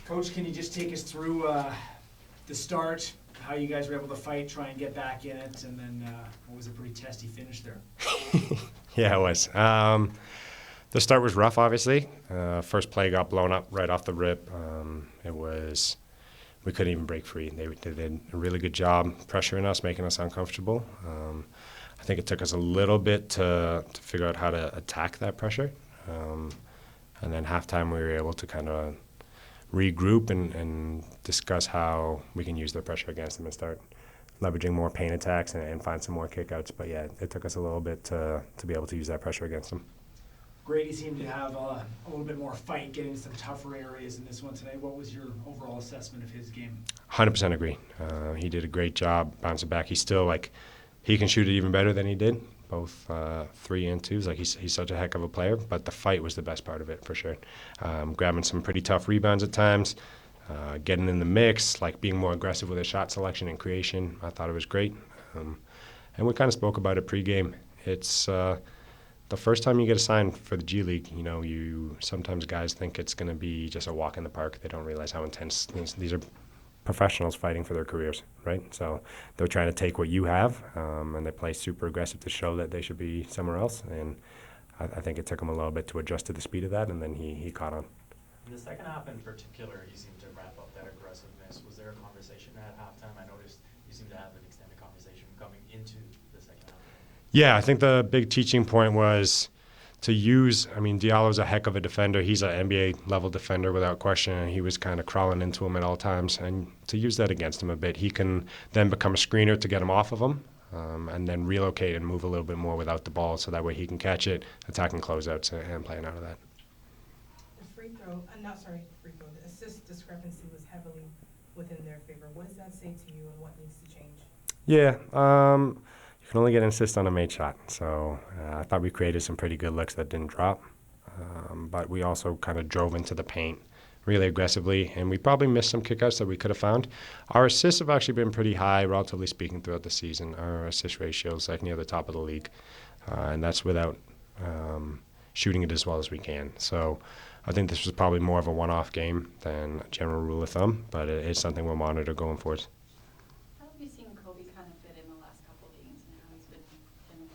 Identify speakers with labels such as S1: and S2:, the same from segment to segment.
S1: Coach, can you just take us through the start, how you guys were able to fight, try and get back in it, and then what was a pretty testy finish there?
S2: Yeah, it was. The start was rough, obviously. First play got blown up right off the rip. We couldn't even break free. They did a really good job pressuring us, making us uncomfortable. I think it took us a little bit to figure out how to attack that pressure. And then halftime, we were able to kind of regroup and discuss how we can use the pressure against them and start leveraging more paint attacks and find some more kickouts. But yeah, it took us a little bit to be able to use that pressure against them.
S1: Gradey seemed to have a little bit more fight, getting some tougher areas in this one today. What was your overall assessment of his game?
S2: 100% agree. He did a great job bouncing back. He's still he can shoot it even better than he did, both 3 and 2s. He's such a heck of a player, but the fight was the best part of it for sure. Grabbing some pretty tough rebounds at times, getting in the mix, being more aggressive with his shot selection and creation. I thought it was great. And we kind of spoke about it pregame. It's the first time you get assigned for the G League, sometimes guys think it's going to be just a walk in the park. They don't realize how intense these are. Professionals fighting for their careers, right? So they're trying to take what you have, and they play super aggressive to show that they should be somewhere else. And I think it took him a little bit to adjust to the speed of that, and then he caught on.
S3: In the second half in particular, you seemed to ramp up that aggressiveness. Was there a conversation at halftime? I noticed you seemed to have an extended conversation coming into the second half.
S2: Yeah, I think the big teaching point was to use, Diallo's a heck of a defender. He's an NBA-level defender without question, and he was kind of crawling into him at all times. And to use that against him a bit, he can then become a screener to get him off of him, and then relocate and move a little bit more without the ball, so that way he can catch it, attacking closeouts, and playing out of that.
S4: The assist discrepancy was heavily within their favor. What does that say to you, and what needs to change?
S2: Yeah, you can only get an assist on a made shot. So I thought we created some pretty good looks that didn't drop. But we also kind of drove into the paint really aggressively, and we probably missed some kickouts that we could have found. Our assists have actually been pretty high, relatively speaking, throughout the season. Our assist ratio is near the top of the league, and that's without shooting it as well as we can. So I think this was probably more of a one-off game than a general rule of thumb, but it is something we'll monitor going forward.
S5: How have you seen Khoury kind of fit in the last couple of games now? He's been in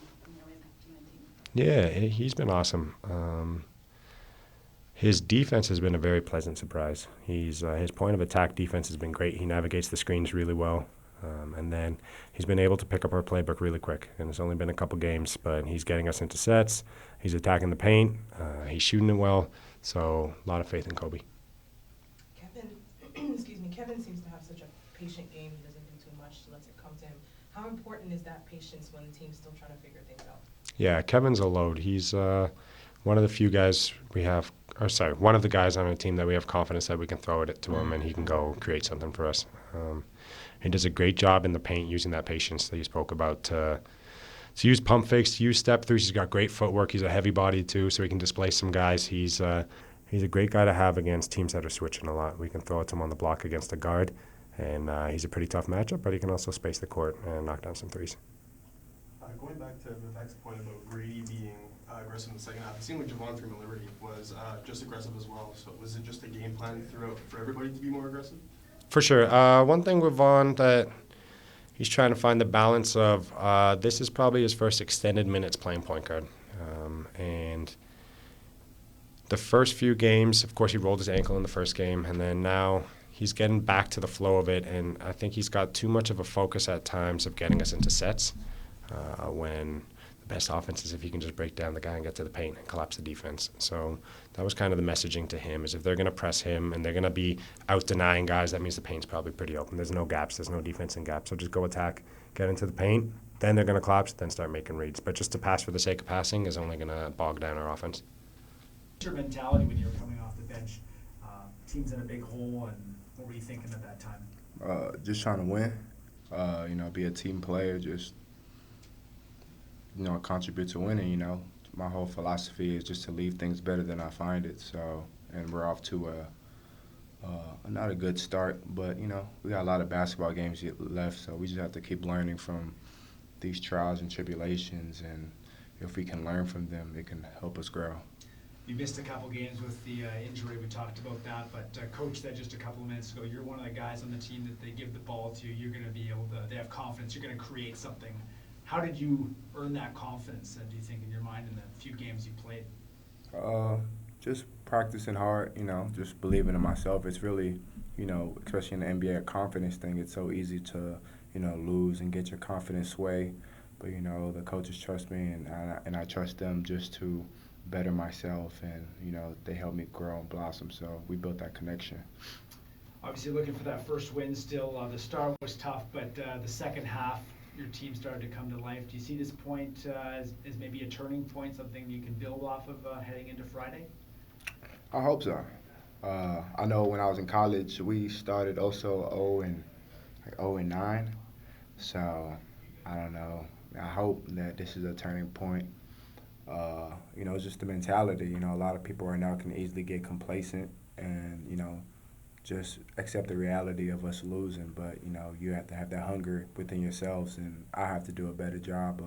S5: the team.
S2: Yeah, he's been awesome. His defense has been a very pleasant surprise. His point of attack defense has been great. He navigates the screens really well. And then he's been able to pick up our playbook really quick. And it's only been a couple games, but he's getting us into sets. He's attacking the paint. He's shooting it well. So a lot of faith in Khoury.
S4: Kevin seems to have such a patient game. He doesn't do too much, lets it come to him. How important is that patience when the team's still trying to figure things out?
S2: Yeah, Kevin's a load. He's one of the few guys one of the guys on our team that we have confidence that we can throw it to him and he can go create something for us. He does a great job in the paint using that patience that you spoke about to use pump fakes, to use step throughs. He's got great footwork. He's a heavy body too, so he can displace some guys. He's a great guy to have against teams that are switching a lot. We can throw it to him on the block against a guard, and he's a pretty tough matchup, but he can also space the court and knock down some threes.
S6: Going back to Vivek's point about Gradey being aggressive in the second half, it seemed like Javon Freeman-Liberty was just aggressive as well. So was it just a game plan throughout for everybody to be more aggressive?
S2: For sure. One thing with Vaughn that he's trying to find the balance of, this is probably his first extended minutes playing point guard. And the first few games, of course, he rolled his ankle in the first game, and then now he's getting back to the flow of it, and I think he's got too much of a focus at times of getting us into sets when the best offense is if you can just break down the guy and get to the paint and collapse the defense. So that was kind of the messaging to him, is if they're going to press him and they're going to be out-denying guys, that means the paint's probably pretty open. There's no gaps. There's no defense in gaps. So just go attack, get into the paint, then they're going to collapse, then start making reads. But just to pass for the sake of passing is only going to bog down our offense.
S1: What's your mentality when you're coming off the bench? Team's in a big hole, and what were you thinking at that time?
S7: Just trying to win, be a team player, just, contribute to winning, My whole philosophy is just to leave things better than I find it. So, and we're off to not a good start, but, we got a lot of basketball games left, so we just have to keep learning from these trials and tribulations, and if we can learn from them, it can help us grow.
S1: You missed a couple games with the injury, we talked about that, but Coach said just a couple of minutes ago, you're one of the guys on the team that they give the ball to, you're gonna be able to, they have confidence, you're gonna create something. How did you earn that confidence, do you think, in your mind in the few games you played?
S7: Just practicing hard, just believing in myself. It's really, especially in the NBA, a confidence thing. It's so easy to, lose and get your confidence sway. But, the coaches trust me, and I trust them just to better myself. And, they help me grow and blossom. So we built that connection.
S1: Obviously looking for that first win still. The start was tough, but the second half, your team started to come to life. Do you see this point as maybe a turning point, something you can build off of heading into Friday?
S7: I hope so. I know when I was in college, we started also 0-9. So I don't know. I hope that this is a turning point. It's just the mentality. A lot of people right now can easily get complacent and, just accept the reality of us losing. But, you have to have that hunger within yourselves. And I have to do a better job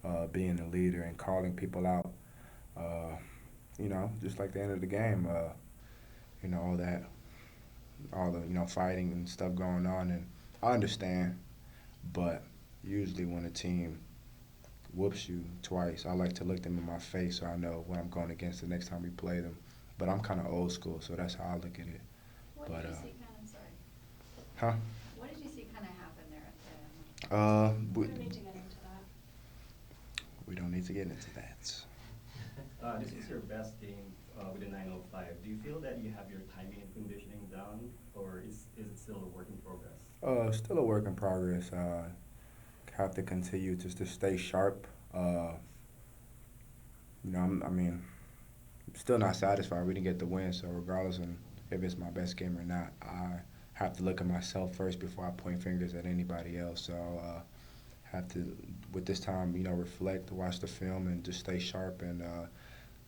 S7: of being a leader and calling people out. Just like the end of the game, all the fighting and stuff going on. And I understand, but usually when a team whoops you twice, I like to look them in my face so I know what I'm going against the next time we play them. But I'm kind of old school, so that's how I look at it.
S5: What did you see sorry?
S7: Huh?
S5: What did you see kind of happen there at the end?
S4: We don't need to get into that.
S7: We don't need to get into that.
S8: This is your best game with the 905. Do you feel that you have your timing and conditioning down, or is it still a work in progress?
S7: Still a work in progress. Have to continue just to stay sharp. I'm still not satisfied. We didn't get the win, so regardless of if it's my best game or not, I have to look at myself first before I point fingers at anybody else. So have to, with this time, reflect, watch the film, and just stay sharp and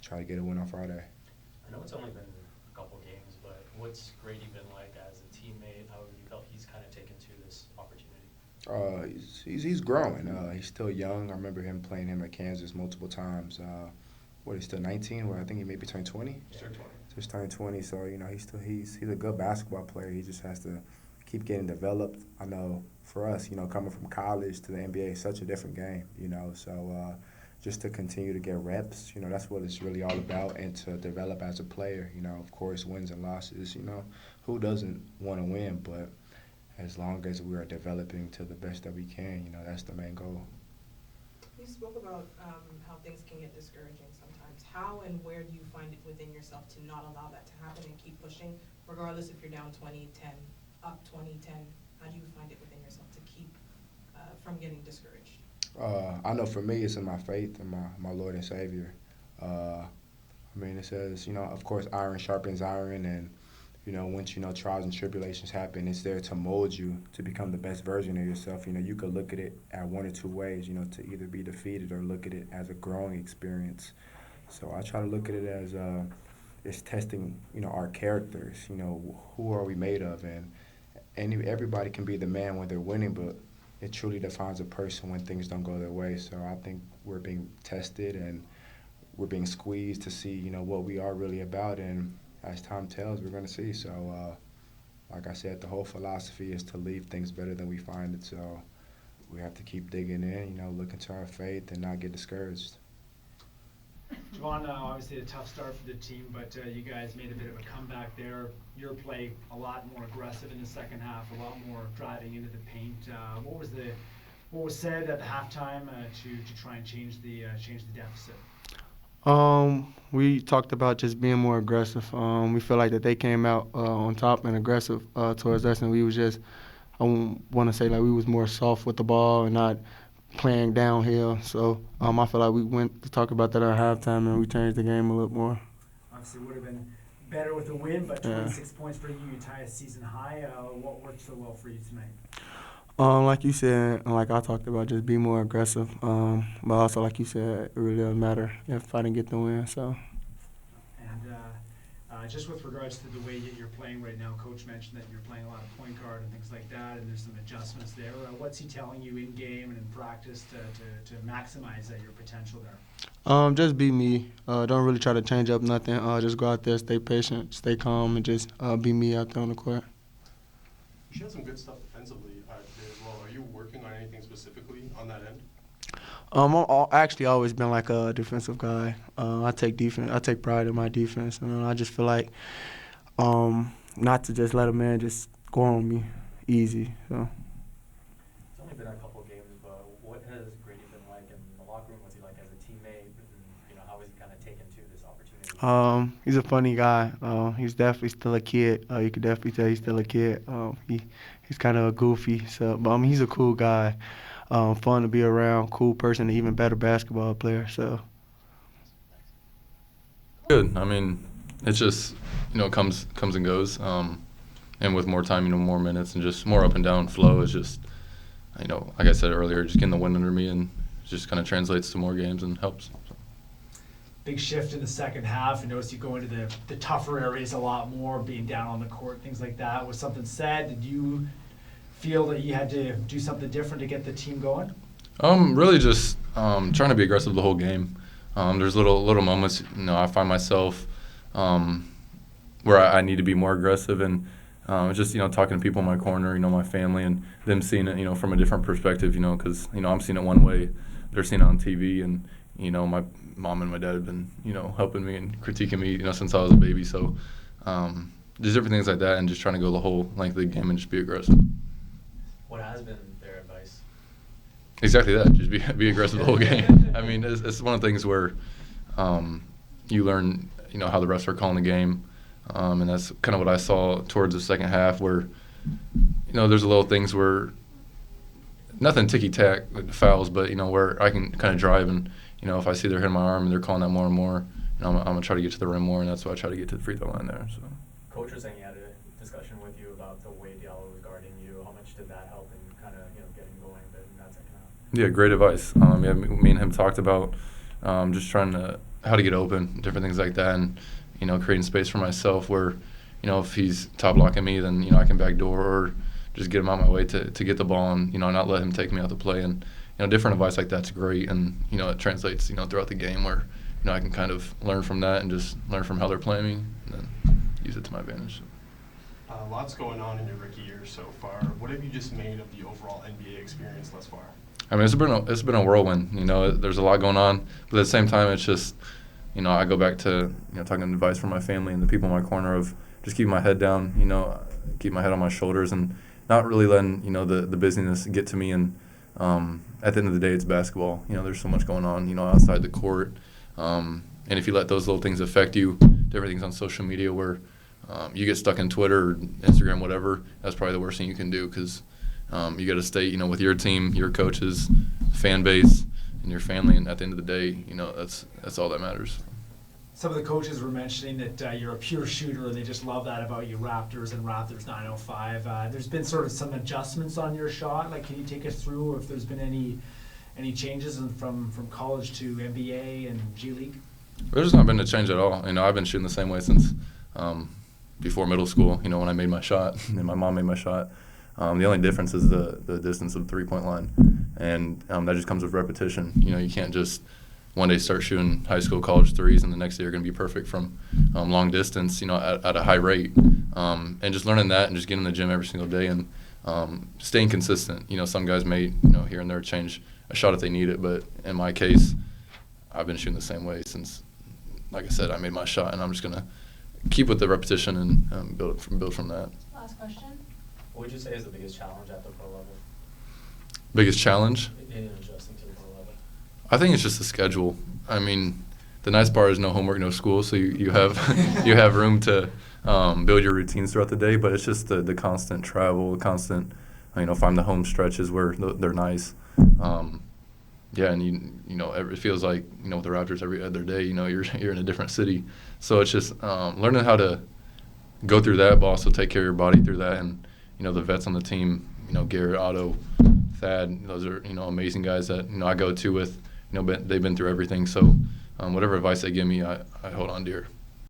S7: try to get a win on Friday.
S3: I know it's only been a couple games, but what's Gradey been like as a teammate? How have you felt he's kind of taken to this opportunity?
S7: He's growing. He's still young. I remember him playing him at Kansas multiple times. He's still 19? Well, I think he may be turning 20.
S6: He's turned 20.
S7: Just turned 20. So he's a good basketball player. He just has to keep getting developed. I know for us, coming from college to the NBA is such a different game. So just to continue to get reps. That's what it's really all about, and to develop as a player. Of course, wins and losses. Who doesn't want to win? But as long as we are developing to the best that we can, that's the main goal.
S4: You spoke about how things can get discouraging sometimes. How and where do you find it within yourself to not allow that to happen and keep pushing, regardless if you're down 20-10, up 20-10? How do you find it within yourself to keep from getting discouraged?
S7: I know for me, it's in my faith and my Lord and Savior. It says, of course, iron sharpens iron, and once trials and tribulations happen, it's there to mold you to become the best version of yourself. You could look at it at one or two ways, to either be defeated or look at it as a growing experience. So I try to look at it as it's testing, our characters. Who are we made of? And everybody can be the man when they're winning, but it truly defines a person when things don't go their way. So I think we're being tested and we're being squeezed to see, what we are really about. And as time tells, we're going to see. So, like I said, the whole philosophy is to leave things better than we find it. So we have to keep digging in, look into our faith and not get discouraged.
S1: Javon, obviously a tough start for the team, but you guys made a bit of a comeback there. Your play a lot more aggressive in the second half, a lot more driving into the paint. What was said at the halftime to try and change the deficit?
S9: We talked about just being more aggressive. We feel like that they came out on top and aggressive towards us, and we was just, I want to say like we was more soft with the ball and not playing downhill. So I feel like we went to talk about that at halftime, and we changed the game a little more.
S1: Obviously, would have been better with a win, but 26 points for you, you tie a season high. What worked so well for you tonight?
S9: Like you said, and like I talked about, just be more aggressive. But also, like you said, it really doesn't matter if I didn't get the win. So.
S1: And just with regards to the way that you're playing right now, Coach mentioned that you're playing a lot of point guard and things like that, and there's some adjustments there. What's he telling you in game and in practice to maximize your potential there?
S9: Just be me. Don't really try to change up nothing. Just go out there, stay patient, stay calm, and just be me out there on the court.
S6: You had some good stuff defensively today as well. Are you working on anything specifically on that end?
S9: I've actually always been like a defensive guy. I take pride in my defense, and I just feel like not to just let a man just go on me easy. So.
S3: It's only been a couple games, but what has Gradey been like in the locker room? What's he like as a teammate? And, how has he kind of taken to this opportunity?
S9: He's a funny guy. He's definitely still a kid. You could definitely tell he's still a kid. He's kind of goofy, but he's a cool guy. Fun to be around, cool person, even better basketball player. So.
S10: Good. I mean, it's just comes and goes, and with more time, more minutes and just more up and down flow. It's just, like I said earlier, just getting the wind under me and it just kind of translates to more games and helps. So.
S1: Big shift in the second half. I noticed you go into the tougher areas a lot more, being down on the court, things like that. Was something said? Did you feel that you had to do something different to get the team going?
S10: Really just trying to be aggressive the whole game. There's little moments, I find myself where I need to be more aggressive, and just talking to people in my corner, my family, and them seeing it, from a different perspective, because I'm seeing it one way, they're seeing it on TV, and my mom and my dad have been helping me and critiquing me, since I was a baby. So just different things like that, and just trying to go the whole length of the game and just be aggressive.
S3: What has been their advice?
S10: Exactly that. Just be aggressive the whole game. I mean, it's one of the things where you learn, how the refs are calling the game, and that's kind of what I saw towards the second half, where, there's a little things where nothing ticky-tack fouls, but where I can kind of drive, and if I see they're hitting my arm and they're calling that more and more, I'm gonna try to get to the rim more, and that's why I try to get to the free throw line there. So.
S3: Coach was saying he had a discussion with you about the way Diallo was guarding you. How much did that help in kind of getting going a bit in that second half?
S10: Yeah, great advice. Yeah, me and him talked about just trying to how to get open, different things like that, and creating space for myself where if he's top blocking me, then I can backdoor or just get him out my way to get the ball and not let him take me out the play, and different advice like that's great, and it translates throughout the game where I can kind of learn from that and just learn from how they're playing me and then use it to my advantage.
S6: Lots going on in your rookie year so far. What have you just made of the overall NBA experience thus far?
S10: I mean, it's been a whirlwind. There's a lot going on, but at the same time, it's just, I go back to talking advice from my family and the people in my corner of just keeping my head down, keep my head on my shoulders and not really letting the busyness get to me. And at the end of the day, it's basketball. There's so much going on, outside the court. And if you let those little things affect you, different things on social media where you get stuck in Twitter or Instagram, whatever, that's probably the worst thing you can do because you got to stay, with your team, your coaches, fan base, and your family. And at the end of the day, that's all that matters.
S1: Some of the coaches were mentioning that you're a pure shooter, and they just love that about you, Raptors and Raptors 905. There's been sort of some adjustments on your shot. Like, can you take us through if there's been any changes from college to NBA and G League?
S10: There's not been a change at all. I've been shooting the same way since before middle school. When I made my shot and my mom made my shot. The only difference is the distance of the three-point line, and that just comes with repetition. You can't just one day start shooting high school, college threes, and the next day you're going to be perfect from long distance, at a high rate. And just learning that and just getting in the gym every single day and staying consistent. Some guys may, here and there change a shot if they need it, but in my case, I've been shooting the same way since, like I said, I made my shot, and I'm just going to keep with the repetition and build from that.
S5: Last question.
S3: What would you say is the biggest challenge at the pro level?
S10: Biggest challenge?
S3: In adjusting to the pro level?
S10: I think it's just the schedule. I mean, the nice part is no homework, no school, so you have you have room to build your routines throughout the day. But it's just the constant travel, the constant, find the home stretches where they're nice. Yeah, and it feels like with the Raptors every other day, you're in a different city. So it's just learning how to go through that, but also take care of your body through that. And the vets on the team, Garrett, Otto, Thad, those are amazing guys that I go to with. They've been through everything. So whatever advice they give me, I hold on dear.